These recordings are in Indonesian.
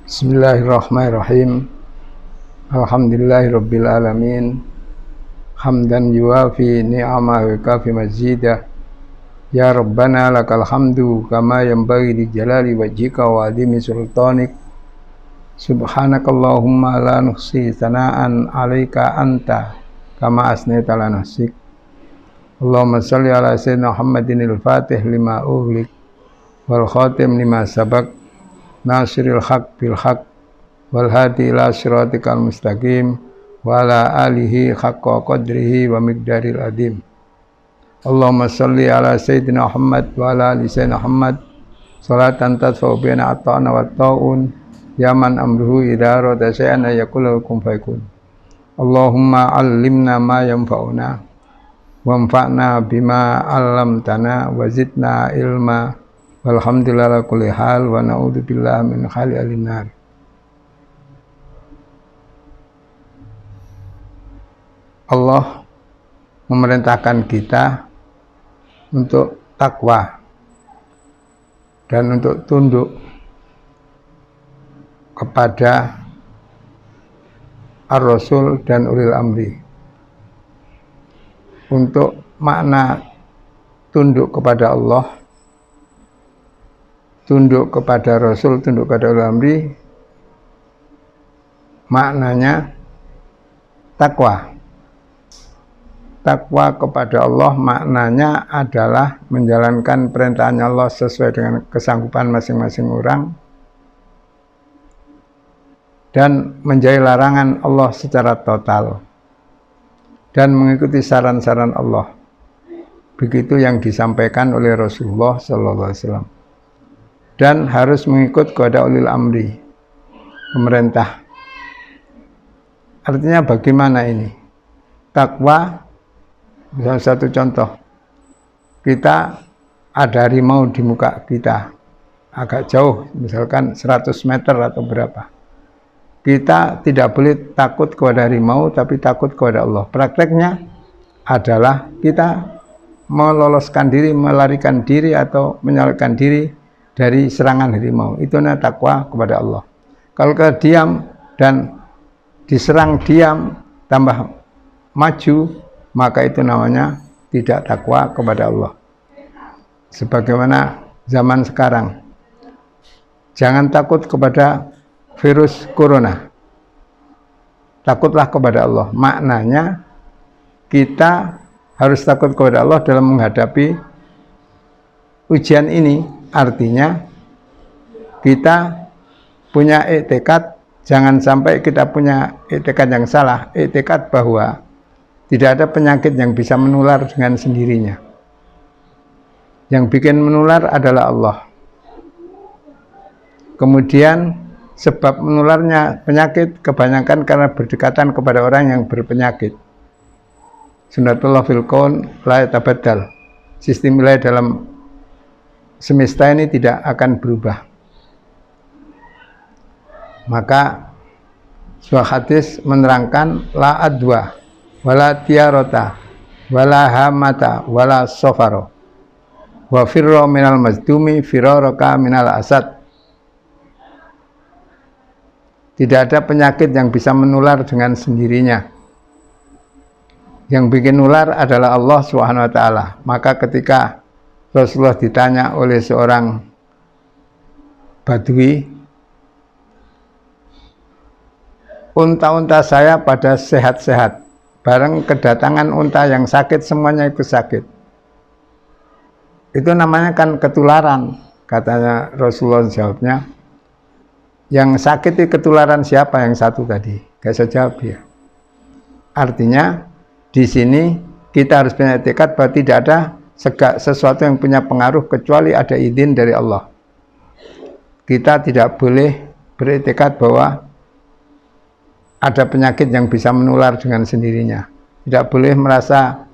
Bismillahirrahmanirrahim. Alhamdulillahirabbil alamin. Hamdan yuwafi ni'amahu wa kafi mazidah. Ya Rabbana lakal hamdu kama yanbaghi li jalali wajhika wa adhimi sultanik. Subhanakallahumma la nuhsi sana'an 'alaika anta kama asnaita ala nafsik. Allahumma shalli ala sayyidina Muhammadin al-Fatih lima ughliq wal khatim lima sabaq. Nasiril haq bil haq wal hadi ila siratikal mustaqim wa ala alihi haqqa qadrihi wa miqdaril adim. Allahumma shalli ala sayyidina Muhammad wa ala ali sayyidina Muhammad salatan tadfa'u bina ata'na wa ta'un ya man amruhu idha arada syai'an yaqulu kun fayakun. Allahumma 'allimna ma yanfa'una wanfa'na bima 'allamtana wa zidna ilma. Alhamdulillah ala kulli hal wa na'udzubillah min hali alinar. Allah memerintahkan kita untuk takwa dan untuk tunduk kepada Ar-Rasul dan Ulil Amri. Untuk makna tunduk kepada Allah, tunduk kepada Rasul, tunduk kepada Ulil Amri, maknanya takwa. Takwa kepada Allah maknanya adalah menjalankan perintahnya Allah sesuai dengan kesanggupan masing-masing orang dan menjauhi larangan Allah secara total dan mengikuti saran-saran Allah. Begitu yang disampaikan oleh Rasulullah SAW. Dan harus mengikut kepada ulil amri, pemerintah. Artinya bagaimana ini? Takwa, misalnya satu contoh, kita ada harimau di muka kita, agak jauh, misalkan 100 meter atau berapa. Kita tidak boleh takut kepada harimau, tapi takut kepada Allah. Prakteknya adalah kita meloloskan diri, melarikan diri atau menyelamatkan diri dari serangan harimau. Itu namanya takwa kepada Allah. Kalau kita diam dan diserang diam tambah maju, maka itu namanya tidak takwa kepada Allah. Sebagaimana zaman sekarang, jangan takut kepada virus corona, takutlah kepada Allah. Maknanya kita harus takut kepada Allah dalam menghadapi ujian ini. Artinya kita punya i'tikad, jangan sampai kita punya i'tikad yang salah, i'tikad bahwa tidak ada penyakit yang bisa menular dengan sendirinya. Yang bikin menular adalah Allah. Kemudian sebab menularnya penyakit kebanyakan karena berdekatan kepada orang yang berpenyakit. Sunnatullah fil kaun la yatabaddal. Sistem wilayah dalam semesta ini tidak akan berubah. Maka sebuah hadis menerangkan la adwa wala tiarota wala hamata wala sofaro wa firro minal mazdumi firoroka minal asad. Tidak ada penyakit yang bisa menular dengan sendirinya. Yang bikin nular adalah Allah SWT. Maka ketika Rasulullah ditanya oleh seorang Badui, unta-unta saya pada sehat-sehat, bareng kedatangan unta yang sakit semuanya ikut sakit. Itu namanya kan ketularan, katanya Rasulullah. Jawabnya, yang sakit itu ketularan siapa? Yang satu tadi, gak bisa jawab dia. Artinya di sini kita harus punya i'tikad bahwa tidak ada sesuatu yang punya pengaruh kecuali ada izin dari Allah. Kita tidak boleh beriktikad bahwa ada penyakit yang bisa menular dengan sendirinya. Tidak boleh merasa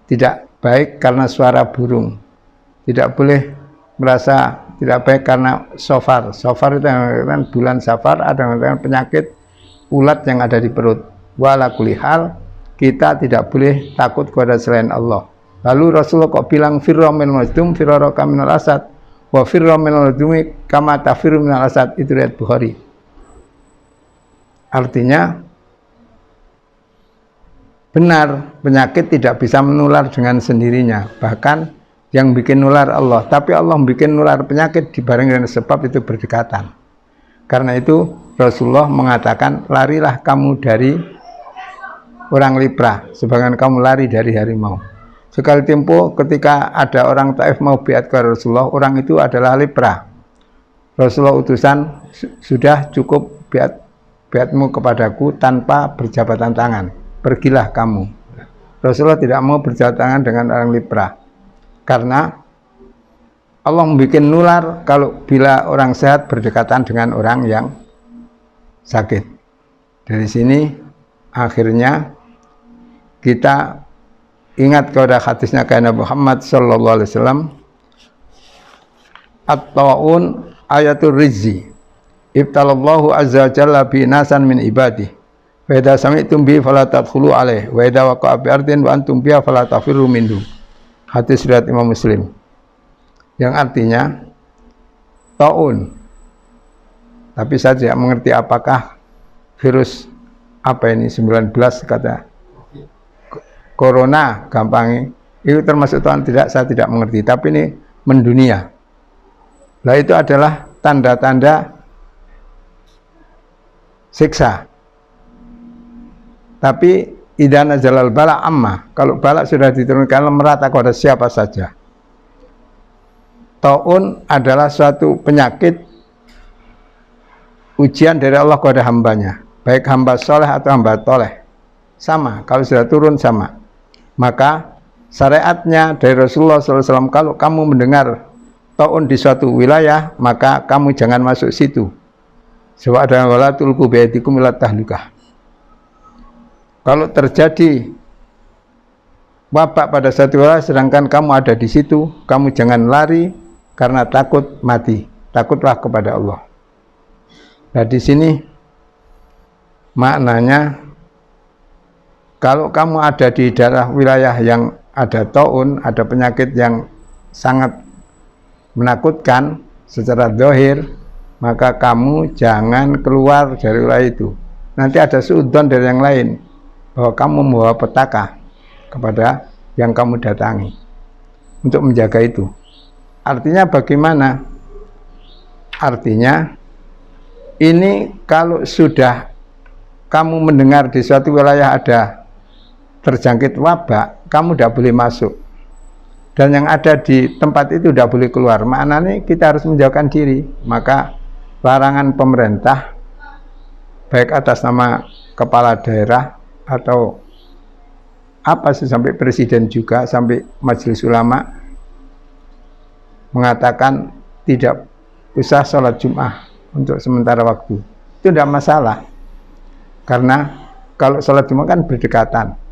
tidak baik karena suara burung. Tidak boleh merasa tidak baik karena sofar. Sofar itu yang mengatakan bulan safar, ada yang mengatakan penyakit ulat yang ada di perut. Wala kulli hal, kita tidak boleh takut kepada selain Allah. Lalu Rasulullah kok bilang firro min mazdum firoroka minal asad. Wa firra minal dumi kama tafirru minal asad, itu riwayat Bukhari. Artinya benar, penyakit tidak bisa menular dengan sendirinya. Bahkan yang bikin nular Allah, tapi Allah bikin nular penyakit dibarengi dengan sebab itu berdekatan. Karena itu Rasulullah mengatakan, larilah kamu dari orang lepra sebagaimana kamu lari dari harimau. Sekali tempo ketika ada orang Taif mau biat ke Rasulullah, orang itu adalah lepra. Rasulullah utusan, sudah cukup biatmu kepadaku tanpa berjabatan tangan, pergilah kamu. Rasulullah tidak mau berjabatan tangan dengan orang lepra, karena Allah membuat nular kalau bila orang sehat berdekatan dengan orang yang sakit. Dari sini akhirnya kita ingat kepada hadisnya kayak Nabi Muhammad sallallahu alaihi wasallam, at-ta'un ayatul rizzi ibtalallahu azza wa jalla bi nasan min ibadih wa idza sami'tum bi fala tadkhulu alaih wa idza waqa'a bi ardin wa antum biha fala tafirru minhu. Hadis riwayat Imam Muslim, yang artinya ta'un, tapi saya tidak mengerti apakah virus apa ini 19 kata corona gampang itu termasuk Tuhan, tidak, saya tidak mengerti, tapi ini mendunia. Nah itu adalah tanda-tanda siksa. Tapi idana jalal bala amma, kalau bala sudah diturunkan merata kepada siapa saja. Ta'un adalah suatu penyakit ujian dari Allah kepada hambanya, baik hamba soleh atau hamba toleh, sama, kalau sudah turun sama. Maka syariatnya dari Rasulullah SAW, kalau kamu mendengar ta'un di suatu wilayah, maka kamu jangan masuk situ. Sebab ada wala tulqu biaydikum ila tahlukah. Kalau terjadi wabak pada satu wilayah sedangkan kamu ada di situ, kamu jangan lari karena takut mati. Takutlah kepada Allah. Nah di sini maknanya, kalau kamu ada di daerah wilayah yang ada ta'un, ada penyakit yang sangat menakutkan secara zahir, maka kamu jangan keluar dari wilayah itu. Nanti ada suudzon dari yang lain, bahwa kamu membawa petaka kepada yang kamu datangi untuk menjaga itu. Artinya bagaimana? Artinya ini kalau sudah kamu mendengar di suatu wilayah ada terjangkit wabak, kamu tidak boleh masuk, dan yang ada di tempat itu tidak boleh keluar. Maknanya kita harus menjauhkan diri. Maka larangan pemerintah, baik atas nama kepala daerah atau apa sih, sampai presiden juga, sampai majelis ulama, mengatakan tidak usah sholat Jum'ah untuk sementara waktu. Itu tidak masalah, karena kalau sholat Jum'ah kan berdekatan.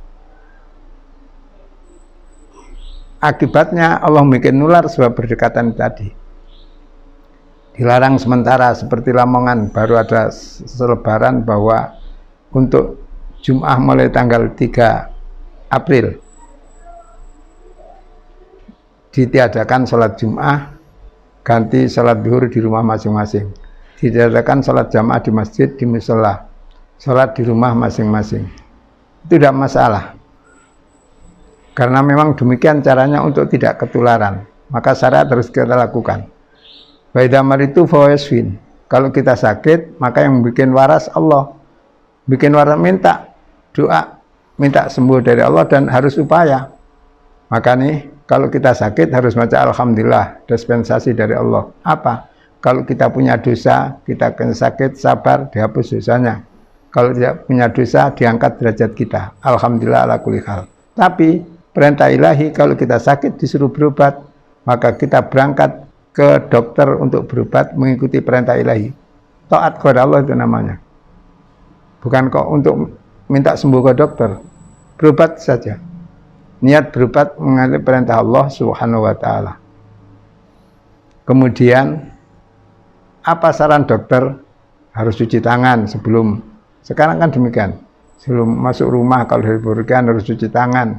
Akibatnya Allah bikin nular sebab berdekatan tadi. Dilarang sementara, seperti Lamongan baru ada selebaran bahwa untuk Jum'ah mulai tanggal 3 April ditiadakan sholat Jum'ah, ganti sholat zuhur di rumah masing-masing. Ditiadakan sholat jamaah di masjid, di mushola, sholat di rumah masing-masing. Itu tidak masalah, karena memang demikian caranya untuk tidak ketularan. Maka syariat harus kita lakukan. Baidamar itu fawaswin. Kalau kita sakit, maka yang bikin waras Allah. Bikin waras, minta doa, minta sembuh dari Allah, dan harus upaya. Maka nih, kalau kita sakit harus baca alhamdulillah, dispensasi dari Allah. Apa? Kalau kita punya dosa, kita kena sakit, sabar, dihapus dosanya. Kalau tidak punya dosa, diangkat derajat kita. Alhamdulillah ala kulli hal. Tapi perintah ilahi, kalau kita sakit disuruh berobat, maka kita berangkat ke dokter untuk berobat mengikuti perintah ilahi. Taat kepada Allah itu namanya. Bukan kok untuk minta sembuh ke dokter. Berobat saja. Niat berobat mengikuti perintah Allah Subhanahu wa ta'ala. Kemudian apa saran dokter? Harus cuci tangan sebelum. Sekarang kan demikian. Sebelum masuk rumah, kalau dari bepergian harus cuci tangan.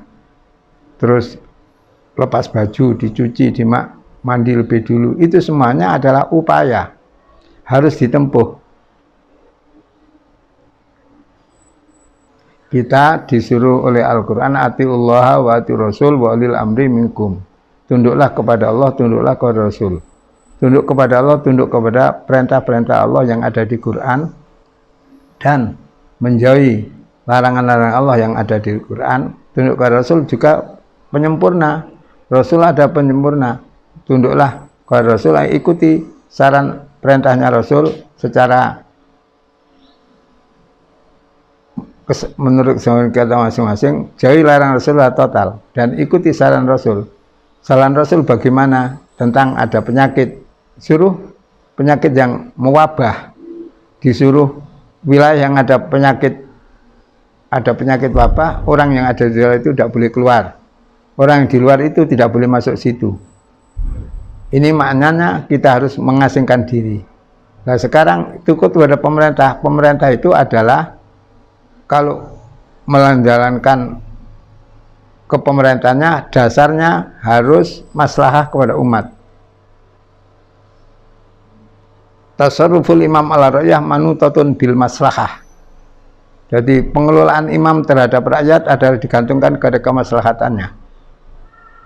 Terus lepas baju, dicuci, mandi lebih dulu. Itu semuanya adalah upaya, harus ditempuh. Kita disuruh oleh Al-Quran, atiullaha wa atiur rasul wa ulil amri minkum. Tunduklah kepada Allah, tunduklah kepada Rasul. Tunduk kepada Allah, tunduk kepada perintah-perintah Allah yang ada di Quran, dan menjauhi larangan-larangan Allah yang ada di Quran. Tunduk kepada Rasul juga penyempurna. Rasul ada penyempurna. Tunduklah kepada Rasul, ikuti saran perintahnya Rasul secara menurut kita masing-masing. Jauhi larangan Rasulullah total dan ikuti saran Rasul. Saran Rasul bagaimana? Tentang ada penyakit, suruh penyakit yang mewabah, disuruh wilayah yang ada penyakit wabah, orang yang ada di luar itu tidak boleh keluar, orang yang di luar itu tidak boleh masuk situ. Ini maknanya kita harus mengasingkan diri. Nah sekarang tukut kepada pemerintah. Pemerintah itu adalah kalau menjalankan kepemerintahannya, dasarnya harus maslahah kepada umat. Tasarruful imam ala rakyah manutatun bil maslahah. Jadi pengelolaan imam terhadap rakyat adalah digantungkan kepada kemaslahatannya.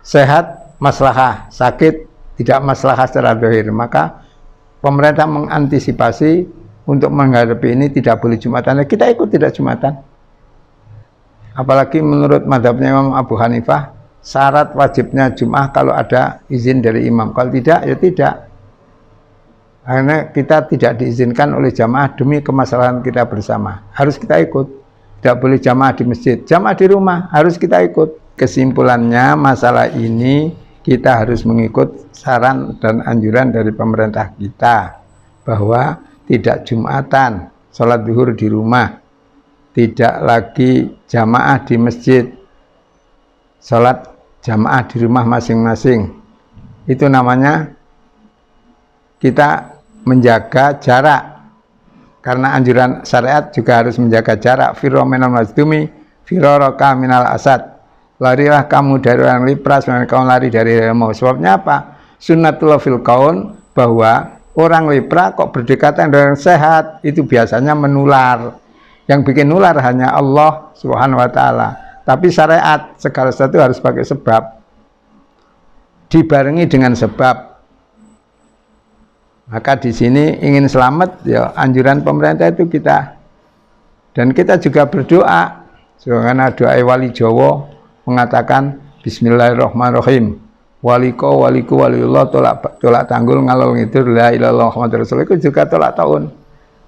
Sehat maslahah, sakit tidak maslahah secara zahir. Maka pemerintah mengantisipasi untuk menghadapi ini, tidak boleh Jumatan. Kita ikut tidak Jumatan. Apalagi menurut mazhabnya Imam Abu Hanifah, syarat wajibnya Jum'ah kalau ada izin dari imam. Kalau tidak, ya tidak. Karena kita tidak diizinkan oleh jamaah demi kemaslahatan kita bersama. Harus kita ikut. Tidak boleh jamaah di masjid. Jamaah di rumah, harus kita ikut. Kesimpulannya, masalah ini kita harus mengikut saran dan anjuran dari pemerintah kita. Bahwa tidak Jumatan, sholat zuhur di rumah. Tidak lagi jamaah di masjid, sholat jamaah di rumah masing-masing. Itu namanya kita menjaga jarak, karena anjuran syariat juga harus menjaga jarak. Firro minal mazdumi, firoroka minal asad. Larilah kamu dari orang lipras, kamu lari dari harimau. Sebabnya apa? Sunnatullah fil kaun, bahwa orang lepra kok berdekatan dengan sehat, itu biasanya menular. Yang bikin nular hanya Allah Subhanahu wa ta'ala. Tapi syariat segala sesuatu harus pakai sebab, dibarengi dengan sebab. Maka di sini ingin selamat, ya anjuran pemerintah itu kita. Dan kita juga berdoa. Sebagaimana doa wali Jawa mengatakan Bismillahirrahmanirrahim. Waliko waliku waliullah tolak tanggul ngalor ngidur la ilallah Muhammadur Rasulullah. Itu juga tolak tahun.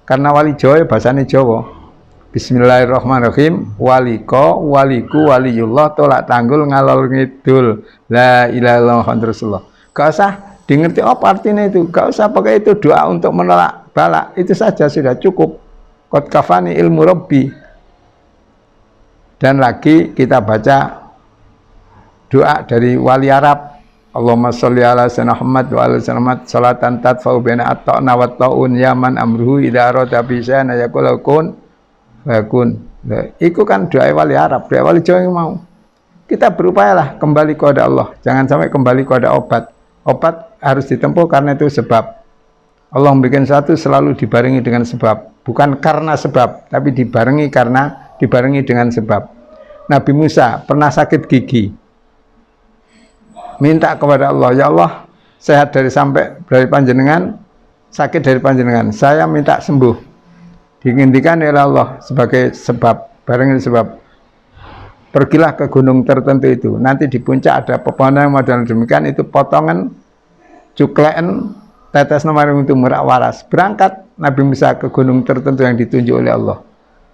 Karena wali Jawa bahasanya Jawa. Bismillahirrahmanirrahim. Waliko waliku waliullah tolak tanggul ngalor ngidul la ilallah Muhammadur Rasulullah. Gak usah dimengerti apa artinya itu. Gak usah pakai itu doa untuk menolak bala. Itu saja sudah cukup. Qad kafani ilmu rabbi. Dan lagi kita baca doa dari wali Arab. Allahumma sholli ala sayyidina Muhammad wa ala sayyidina Muhammad salatan tadfa'u baina at-ta'na wa at-ta'un ya man amruhu idza arada bi syai'in yaqul kun fayakun. Itu kan doa wali Arab, doa wali Jawa yang mau. Kita berupayalah kembali kepada Allah. Jangan sampai kembali kepada obat. Obat harus ditempuh karena itu sebab. Allah membuat sesuatu selalu dibarengi dengan sebab. Bukan karena sebab, tapi dibarengi dengan sebab. Nabi Musa pernah sakit gigi. Minta kepada Allah, ya Allah, sehat dari panjenengan, sakit dari panjenengan. Saya minta sembuh. Diinginkan oleh Allah sebagai sebab, barengi sebab. Pergilah ke gunung tertentu itu. Nanti di puncak ada pepohonan yang model demikian, itu potongan cukleen tetes nomor itu merak waras. Berangkat Nabi Musa ke gunung tertentu yang ditunjuk oleh Allah,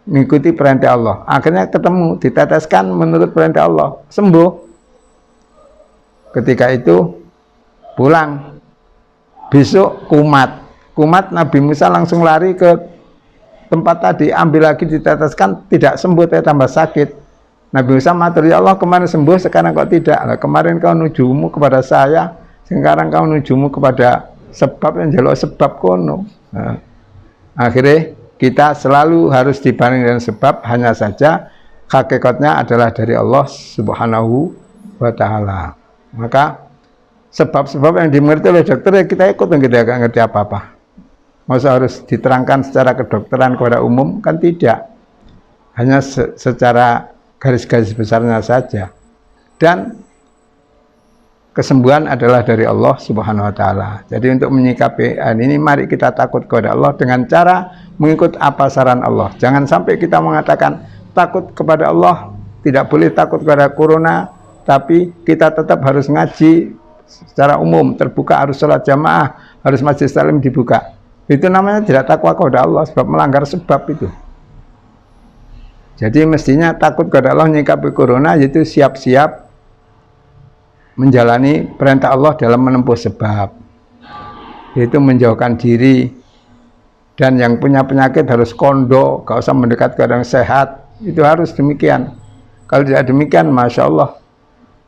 mengikuti perintah Allah. Akhirnya ketemu, diteteskan menurut perintah Allah, sembuh. Ketika itu pulang. Besok kumat Nabi Musa langsung lari ke tempat tadi, ambil lagi diteteskan, tidak sembuh, tambah sakit. Nabi Musa matur, ya Allah, kemarin sembuh, sekarang kok tidak? Nah, kemarin kau nujumu kepada saya, sekarang kau nujumu kepada sebab, yang jaluk sebab kono. Nah, akhirnya kita selalu harus dibanding dengan sebab, hanya saja hakikatnya adalah dari Allah Subhanahu wa ta'ala. Maka sebab-sebab yang dimengerti oleh dokter ya kita ikut, dan kita nggak ngerti apa-apa. Masa harus diterangkan secara kedokteran kepada umum, kan tidak. Hanya secara garis-garis besarnya saja. Dan kesembuhan adalah dari Allah Subhanahu wa taala. Jadi untuk menyikapi ini, mari kita takut kepada Allah dengan cara mengikut apa saran Allah. Jangan sampai kita mengatakan takut kepada Allah, tidak boleh takut kepada corona, tapi kita tetap harus ngaji secara umum, terbuka, harus sholat jamaah, harus majelis taklim dibuka. Itu namanya tidak takwa kepada Allah, sebab melanggar sebab itu. Jadi mestinya takut kepada Allah menyikapi corona, yaitu siap-siap menjalani perintah Allah dalam menempuh sebab, yaitu menjauhkan diri. Dan yang punya penyakit harus kondo, gak usah mendekat ke orang sehat. Itu harus demikian. Kalau tidak demikian, Masya Allah,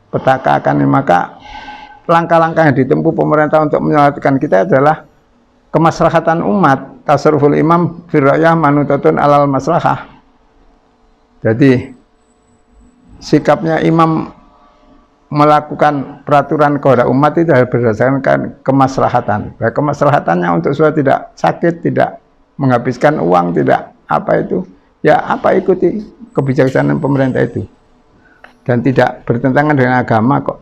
petaka akan. Maka langkah-langkah yang ditempuh pemerintah untuk menyelamatkan kita adalah kemaslahatan umat. Tasarruful imam firra'yah manutatun alal maslahah. Jadi sikapnya imam melakukan peraturan kepada umat itu harus berdasarkan kemaslahatan. Baik, kemaslahatannya untuk supaya tidak sakit, tidak menghabiskan uang, tidak apa itu, ya apa, ikuti kebijaksanaan pemerintah itu, dan tidak bertentangan dengan agama kok.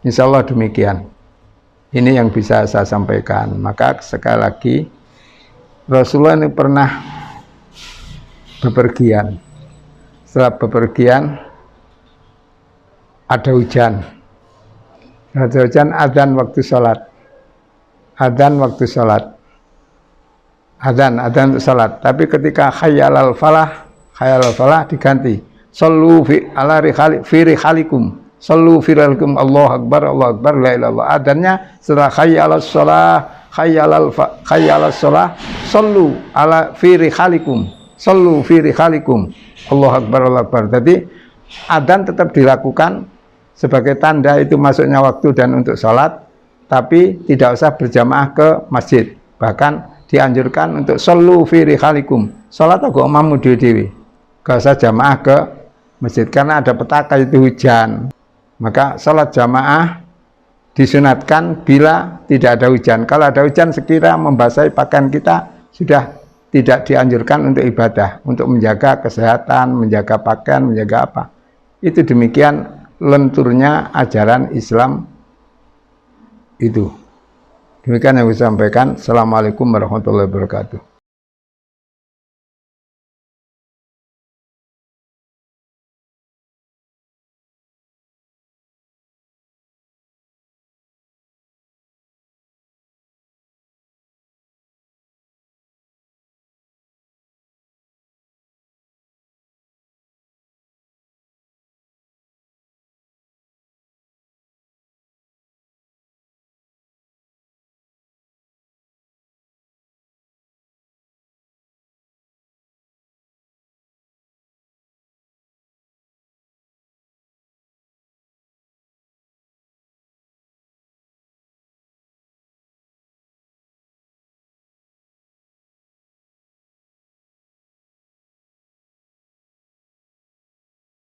Insya Allah demikian. Ini yang bisa saya sampaikan. Maka sekali lagi, Rasulullah ini pernah bepergian. Setelah bepergian ada hujan. Ada hujan, adzan waktu sholat. Adzan waktu sholat. Adzan untuk sholat. Tapi ketika hayyalal falah diganti. Sallu fi ala rihalikum. Sallu fi rihalikum. Allahu akbar, Allahu akbar, la ilaha illallah. Adzannya setelah hayyalal sholah, sallu ala fi rihalikum. Sallu fi rihalikum. Allahu akbar, Allahu akbar. Jadi adzan tetap dilakukan sebagai tanda itu masuknya waktu dan untuk sholat, tapi tidak usah berjamaah ke masjid. Bahkan dianjurkan untuk sallu fi rihalikum, sholat agamamu dewi-dewi, gak usah jamaah ke masjid, karena ada petaka itu hujan. Maka sholat jamaah disunatkan bila tidak ada hujan. Kalau ada hujan sekira membasahi pakaian kita, sudah tidak dianjurkan untuk ibadah, untuk menjaga kesehatan, menjaga pakaian, menjaga apa. Itu demikian lenturnya ajaran Islam itu. Demikian yang saya sampaikan. Assalamualaikum warahmatullahi wabarakatuh.